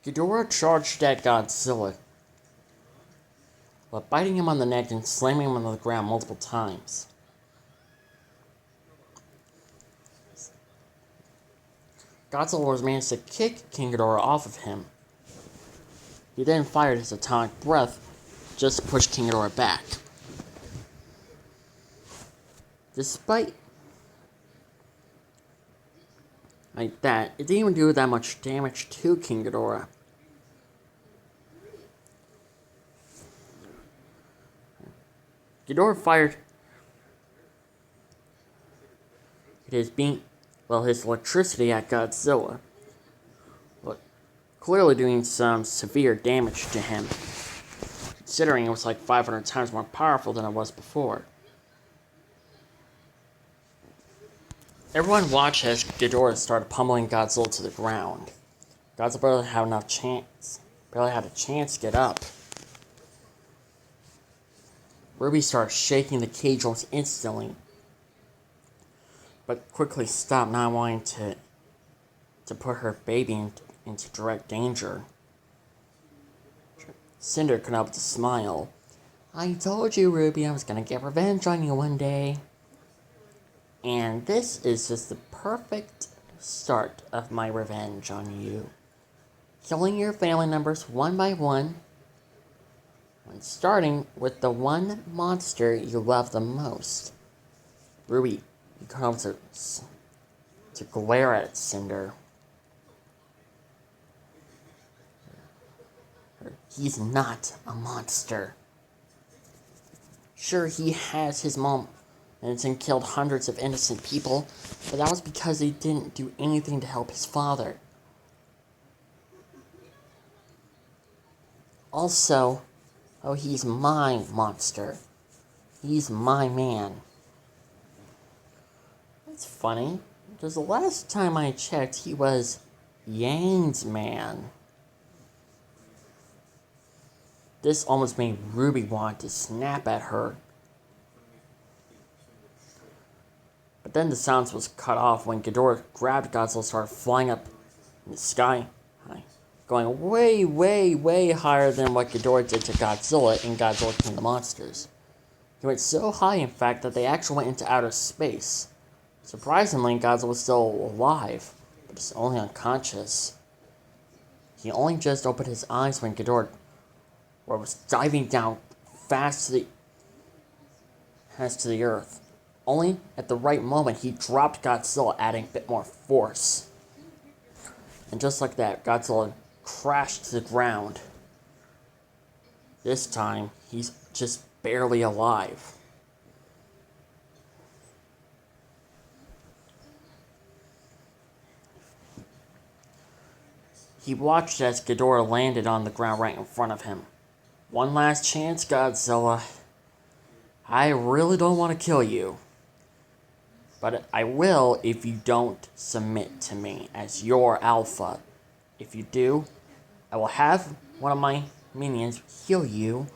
Ghidorah charged at Godzilla, but biting him on the neck and slamming him on the ground multiple times. Godzilla was managed to kick King Ghidorah off of him. He then fired his atomic breath just to push King Ghidorah back. Despite that, it didn't even do that much damage to King Ghidorah. Ghidorah fired his electricity at Godzilla, clearly doing some severe damage to him, considering it was like 500 times more powerful than it was before. Everyone watched as Ghidorah started pummeling Godzilla to the ground. Godzilla barely had a chance to get up. Ruby started shaking the cage almost instantly, but quickly stopped, not wanting to put her baby into direct danger. Cinder couldn't help but to smile. "I told you, Ruby, I was gonna get revenge on you one day. And this is just the perfect start of my revenge on you. Killing your family members one by one, and starting with the one monster you love the most." Ruby, you come to glare at Cinder. "He's not a monster. Sure, he has his mom and killed hundreds of innocent people, but that was because he didn't do anything to help his father. Also, he's my monster. He's my man." That's funny, because the last time I checked, he was Yang's man. This almost made Ruby want to snap at her. But then the sound was cut off when Ghidorah grabbed Godzilla and started flying up in the sky, going way, way, way higher than what Ghidorah did to Godzilla in Godzilla King of the Monsters. He went so high, in fact, that they actually went into outer space. Surprisingly, Godzilla was still alive, but just only unconscious. He only just opened his eyes when Ghidorah was diving down fast to the earth. Only at the right moment, he dropped Godzilla, adding a bit more force. And just like that, Godzilla crashed to the ground. This time, he's just barely alive. He watched as Ghidorah landed on the ground right in front of him. "One last chance, Godzilla. I really don't want to kill you, but I will if you don't submit to me as your alpha. If you do, I will have one of my minions heal you,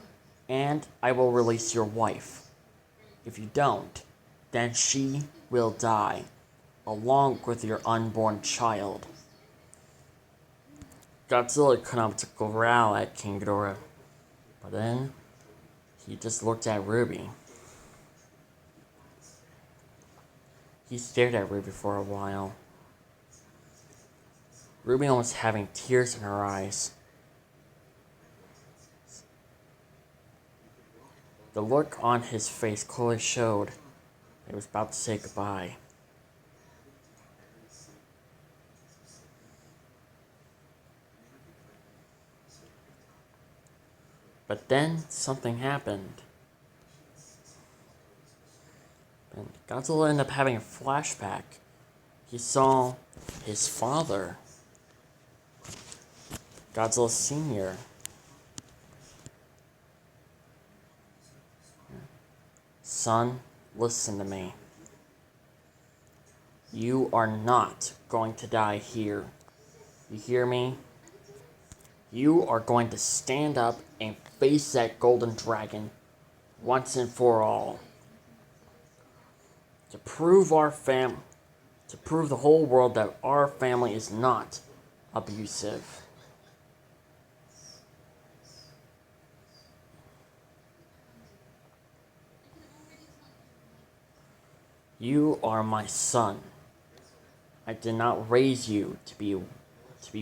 and I will release your wife. If you don't, then she will die, along with your unborn child." Godzilla couldn't help to growl at King Ghidorah, but then he just looked at Ruby. He stared at Ruby for a while. Ruby almost having tears in her eyes. The look on his face clearly showed that he was about to say goodbye. But then something happened. And Godzilla ended up having a flashback. He saw his father, Godzilla Sr. "Son, listen to me. You are not going to die here. You hear me? You are going to stand up and face that golden dragon once and for all. To prove the whole world that our family is not abusive. You are my son. I did not raise you to be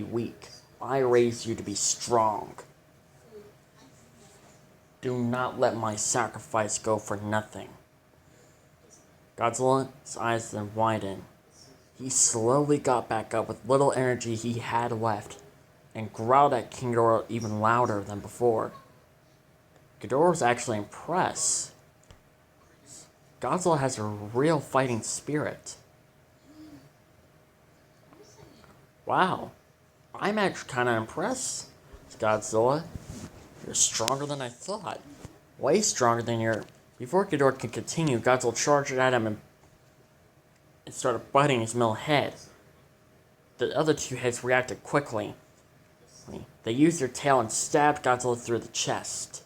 weak. I raised you to be strong. Do not let my sacrifice go for nothing. Godzilla's eyes then widened. He slowly got back up with little energy he had left and growled at King Ghidorah even louder than before. Ghidorah was actually impressed. Godzilla has a real fighting spirit. Wow, I'm actually kind of impressed, Godzilla. You're stronger than I thought. Way stronger than your... Before Ghidorah could continue, Godzilla charged at him and started biting his middle head. The other two heads reacted quickly. They used their tail and stabbed Godzilla through the chest.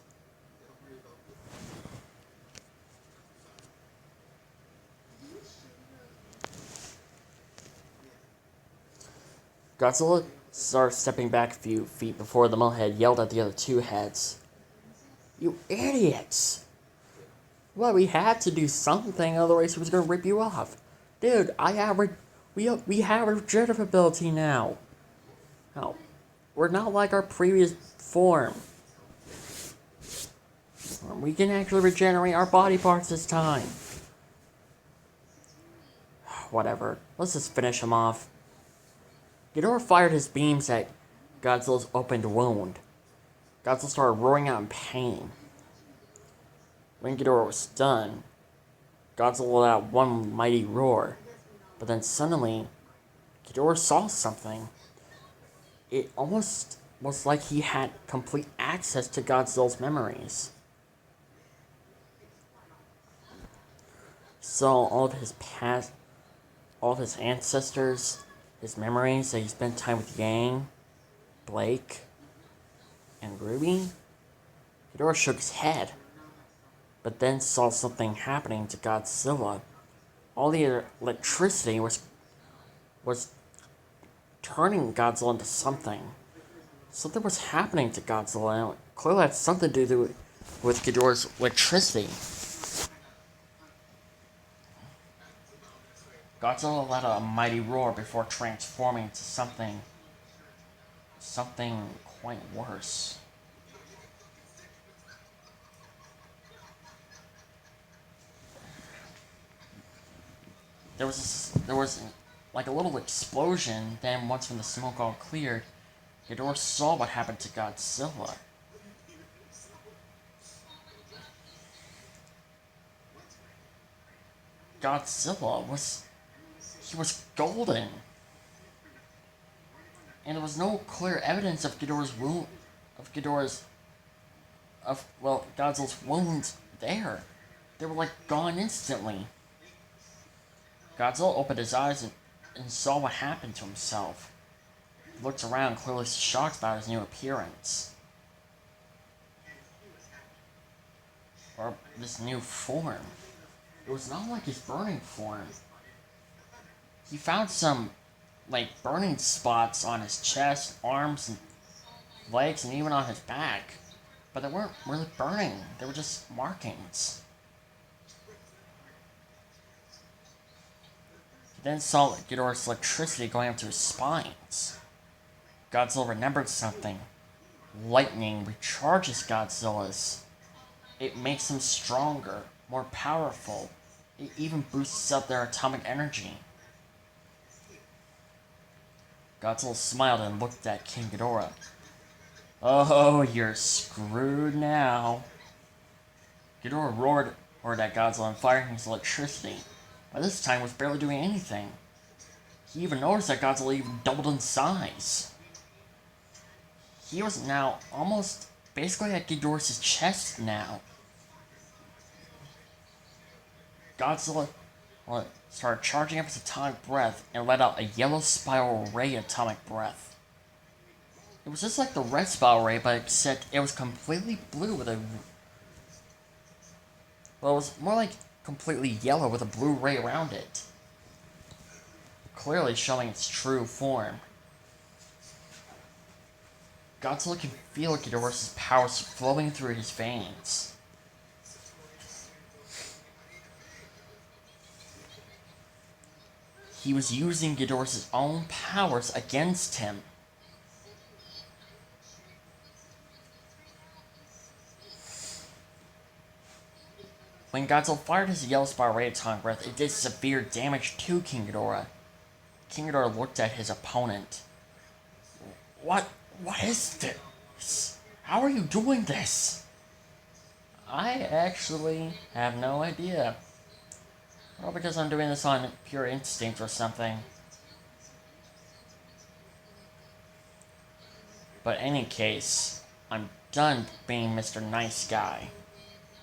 Godzilla started stepping back a few feet before the Metalhead yelled at the other two heads. You idiots! Well, we had to do something, otherwise he was going to rip you off. Dude, we have regenerative ability now. No, we're not like our previous form. We can actually regenerate our body parts this time. Whatever, let's just finish him off. Ghidorah fired his beams at Godzilla's opened wound. Godzilla started roaring out in pain. When Ghidorah was done, Godzilla let out one mighty roar. But then suddenly, Ghidorah saw something. It almost was like he had complete access to Godzilla's memories. He saw all of his past, all of his ancestors, his memories that he spent time with Yang, Blake, and Ruby. Ghidorah shook his head, but then saw something happening to Godzilla. All the electricity was turning Godzilla into something. Something was happening to Godzilla, and it clearly had something to do with Ghidorah's electricity. Godzilla let out a mighty roar before transforming into something quite worse. There was like a little explosion. Then once when the smoke all cleared, Ghidorah saw what happened to Godzilla. Godzilla was golden, and there was no clear evidence of Godzilla's wounds there. They were like gone instantly. Godzilla opened his eyes and saw what happened to himself. He looked around, clearly shocked about his new appearance. Or this new form. It was not like his burning form. He found some, burning spots on his chest, arms, and legs, and even on his back. But they weren't really burning. They were just markings. He then saw Ghidorah's electricity going up to his spines. Godzilla remembered something. Lightning recharges Godzilla's. It makes them stronger, more powerful. It even boosts up their atomic energy. Godzilla smiled and looked at King Ghidorah. Oh, you're screwed now. Ghidorah roared at Godzilla and firing his electricity. By this time, was barely doing anything. He even noticed that Godzilla even doubled in size. He was now almost basically at Ghidorah's chest now. Godzilla started charging up his atomic breath and let out a yellow spiral ray atomic breath. It was just like the red spiral ray, but except it was completely blue with a... Well, it was more like completely yellow with a blue ray around it. Clearly showing its true form. Godzilla can feel Ghidorah's powers flowing through his veins. he was using Ghidorah's own powers against him. When Godzilla fired his yellow spirated breath, it did severe damage to King Ghidorah. King Ghidorah looked at his opponent. What is this? How are you doing this? I actually have no idea. Well, because I'm doing this on pure instinct or something. But in any case, I'm done being Mr. Nice Guy.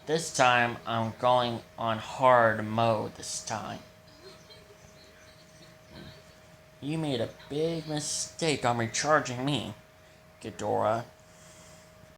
This time, I'm going on hard mode this time. You made a big mistake on recharging me, Ghidorah.